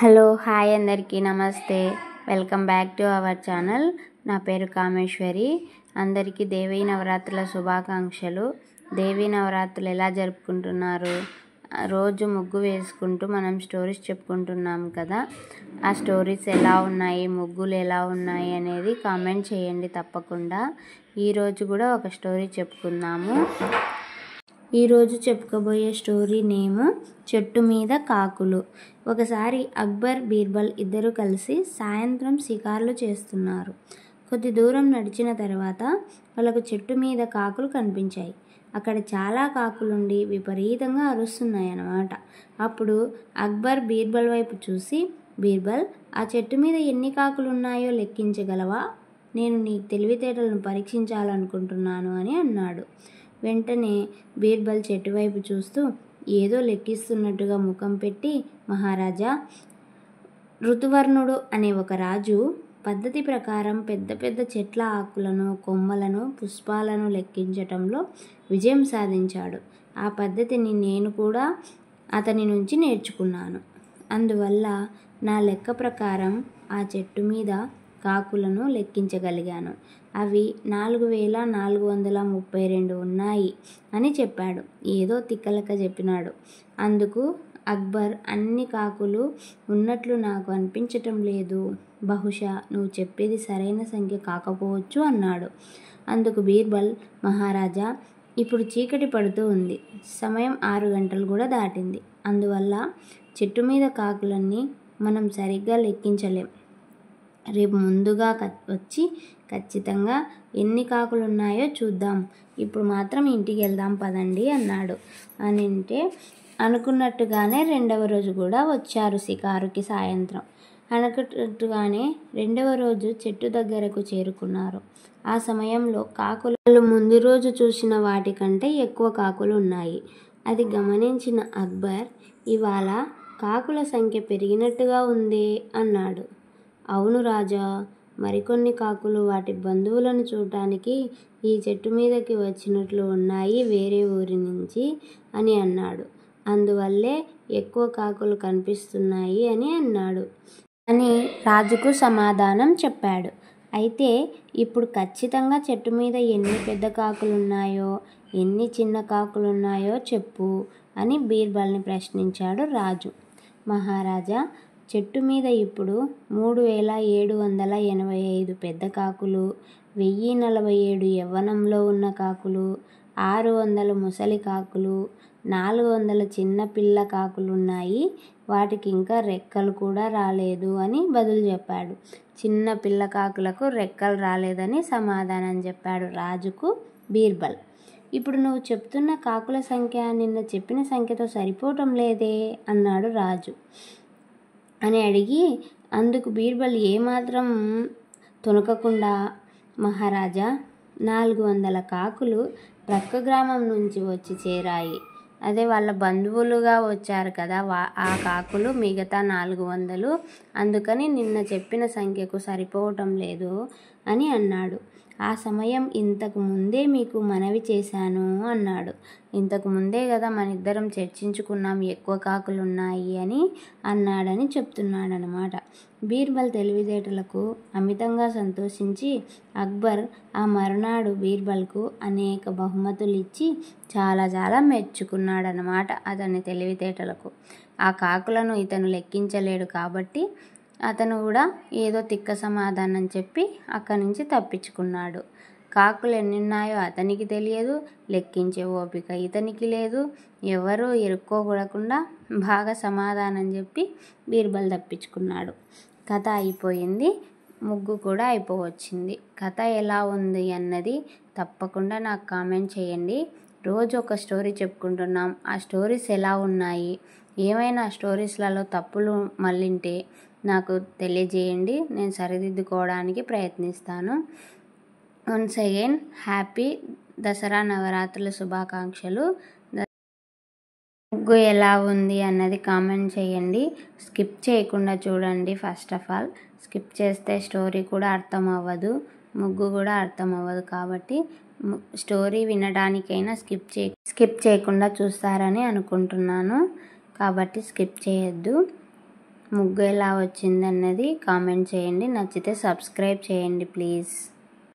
Hello hi అందరికీ నమస్తే. Welcome back to our channel. నా పేరు కామేశ్వరి. అందరికీ దేవీ నవరాత్రుల శుభాకాంక్షలు. దేవీ నవరాత్రులు ఎలా జరుపుకుంటున్నారు? రోజు ముగ్గు వేసుకుంటూ మనం స్టోరీస్ చెప్పుకుంటున్నాం కదా. ఆ స్టోరీస్ ఎలా ఉన్నాయి, ముగ్గులు ఎలా ఉన్నాయి అనేది కామెంట్ చేయండి తప్పకుండా. ఈరోజు కూడా ఒక స్టోరీ చెప్పుకుందాము. ఈరోజు చెప్పుకోబోయే స్టోరీ నేము చెట్టు మీద కాకులు. ఒకసారి అక్బర్, బీర్బల్ ఇద్దరు కలిసి సాయంత్రం షికార్లు చేస్తున్నారు. కొద్ది దూరం నడిచిన తర్వాత వాళ్ళకు చెట్టు మీద కాకులు కనిపించాయి. అక్కడ చాలా కాకులుండి విపరీతంగా అరుస్తున్నాయి అన్నమాట. అప్పుడు అక్బర్ బీర్బల్ వైపు చూసి, బీర్బల్, ఆ చెట్టు మీద ఎన్ని కాకులు ఉన్నాయో లెక్కించగలవా? నేను నీ తెలివితేటలను పరీక్షించాలనుకుంటున్నాను అని అన్నాడు. వెంటనే బీర్బల్ చెట్టు వైపు చూస్తూ ఏదో లెక్కిస్తున్నట్టుగా ముఖం పెట్టి, మహారాజా, ఋతువర్ణుడు అనే ఒక రాజు పద్ధతి ప్రకారం పెద్ద పెద్ద చెట్ల ఆకులను, కొమ్మలను, పుష్పాలను లెక్కించటంలో విజయం సాధించాడు. ఆ పద్ధతిని నేను కూడా అతని నుంచి నేర్చుకున్నాను. అందువల్ల నా లెక్క ప్రకారం ఆ చెట్టు మీద కాకులను లెక్కించగలిగాను. అవి 4432 ఉన్నాయి అని చెప్పాడు. ఏదో తిక్కలెక్క చెప్పినాడు. అందుకు అక్బర్, అన్ని కాకులు ఉన్నట్లు నాకు అనిపించటం లేదు. బహుశా నువ్వు చెప్పేది సరైన సంఖ్య కాకపోవచ్చు అన్నాడు. అందుకు బీర్బల్, మహారాజా, ఇప్పుడు చీకటి పడుతూ ఉంది. సమయం 6 గంటలు కూడా దాటింది. అందువల్ల చెట్టు మీద కాకులన్నీ మనం సరిగ్గా లెక్కించలేం. రేపు ముందుగా వచ్చి ఖచ్చితంగా ఎన్ని కాకులు ఉన్నాయో చూద్దాం. ఇప్పుడు మాత్రం ఇంటికి వెళ్దాం పదండి అన్నాడు. అంటే అనుకున్నట్టుగానే రెండవ రోజు కూడా వచ్చారు షికారుకి సాయంత్రం. అనుకున్నట్టుగానే రెండవ రోజు చెట్టు దగ్గరకు చేరుకున్నారు. ఆ సమయంలో కాకులు ముందు రోజు చూసిన వాటికంటే ఎక్కువ కాకులు ఉన్నాయి. అది గమనించిన అక్బర్, ఇవాళ కాకుల సంఖ్య పెరిగినట్టుగా ఉందే అన్నాడు. అవును రాజా, మరికొన్ని కాకులు వాటి బంధువులను చూడటానికి ఈ చెట్టు మీదకి వచ్చినట్లు ఉన్నాయి వేరే ఊరి నుంచి అని అన్నాడు. అందువల్లే ఎక్కువ కాకులు కనిపిస్తున్నాయి అని అన్నాడు అని రాజుకు సమాధానం చెప్పాడు. అయితే ఇప్పుడు ఖచ్చితంగా చెట్టు మీద ఎన్ని పెద్ద కాకులున్నాయో, ఎన్ని చిన్న కాకులున్నాయో చెప్పు అని బీర్బల్ని ప్రశ్నించాడు రాజు. మహారాజా, చెట్టు మీద ఇప్పుడు 3785 పెద్ద కాకులు, 1047 యవ్వనంలో ఉన్న కాకులు, 600 ముసలి కాకులు, 400 చిన్న పిల్ల కాకులు ఉన్నాయి. వాటికి ఇంకా రెక్కలు కూడా రాలేదు అని బదులు చెప్పాడు. చిన్న పిల్ల కాకులకు రెక్కలు రాలేదని సమాధానం చెప్పాడు రాజుకు బీర్బల్. ఇప్పుడు నువ్వు చెప్తున్న కాకుల సంఖ్య నిన్న చెప్పిన సంఖ్యతో సరిపోవటం లేదే అన్నాడు రాజు అని అడిగి, అందుకు బీర్బల్ ఏమాత్రం తొణకకుండా, మహారాజా, 400 కాకులు ప్రక్క గ్రామం నుంచి వచ్చి చేరాయి. అదే వాళ్ళ బంధువులుగా వచ్చారు కదా ఆ కాకులు మిగతా 400. అందుకని నిన్న చెప్పిన సంఖ్యకు సరిపోవటం లేదు అని అన్నాడు. ఆ సమయం ఇంతకు ముందే మీకు మనవి చేశాను అన్నాడు. ఇంతకు ముందే కదా మన ఇద్దరం చర్చించుకున్నాం ఎక్కువ కాకులు ఉన్నాయి అని అన్నాడని చెప్తున్నాడనమాట. బీర్బల్ తెలివితేటలకు అమితంగా సంతోషించి అక్బర్ ఆ మరునాడు బీర్బల్కు అనేక బహుమతులు ఇచ్చి చాలా చాలా మెచ్చుకున్నాడనమాట అతని తెలివితేటలకు. ఆ కాకులను ఇతను లెక్కించలేడు కాబట్టి అతను కూడా ఏదో తిక్క సమాధానం చెప్పి అక్కడి నుంచి తప్పించుకున్నాడు. కాకులు ఎన్నున్నాయో అతనికి తెలియదు, లెక్కించే ఓపిక ఇతనికి లేదు. ఎవరూ ఇరుక్కోకూడకుండా బాగా సమాధానం చెప్పి బీర్బల్ తప్పించుకున్నాడు. కథ అయిపోయింది. ముగ్గు కూడా అయిపోవచ్చింది. కథ ఎలా ఉంది అన్నది తప్పకుండా నాకు కామెంట్ చేయండి. రోజు ఒక స్టోరీ చెప్పుకుంటున్నాం. ఆ స్టోరీస్ ఎలా ఉన్నాయి, ఏమైనా స్టోరీస్లలో తప్పులు మళ్ళింటే నాకు తెలియజేయండి. నేను సరిదిద్దుకోవడానికి ప్రయత్నిస్తాను. వన్స్ అగైన్ హ్యాపీ దసరా నవరాత్రుల శుభాకాంక్షలు. ముగ్గు ఎలా ఉంది అన్నది కామెంట్ చేయండి. స్కిప్ చేయకుండా చూడండి. ఫస్ట్ ఆఫ్ ఆల్ స్కిప్ చేస్తే స్టోరీ కూడా అర్థం అవ్వదు, ముగ్గు కూడా అర్థం అవ్వదు. కాబట్టి స్టోరీ వినడానికైనా స్కిప్ చేయకుండా చూస్తారని అనుకుంటున్నాను. కాబట్టి స్కిప్ చేయొద్దు. ముగ్గు ఎలా వచ్చిందన్నది కామెంట్ చేయండి. నచ్చితే సబ్స్క్రైబ్ చేయండి ప్లీజ్.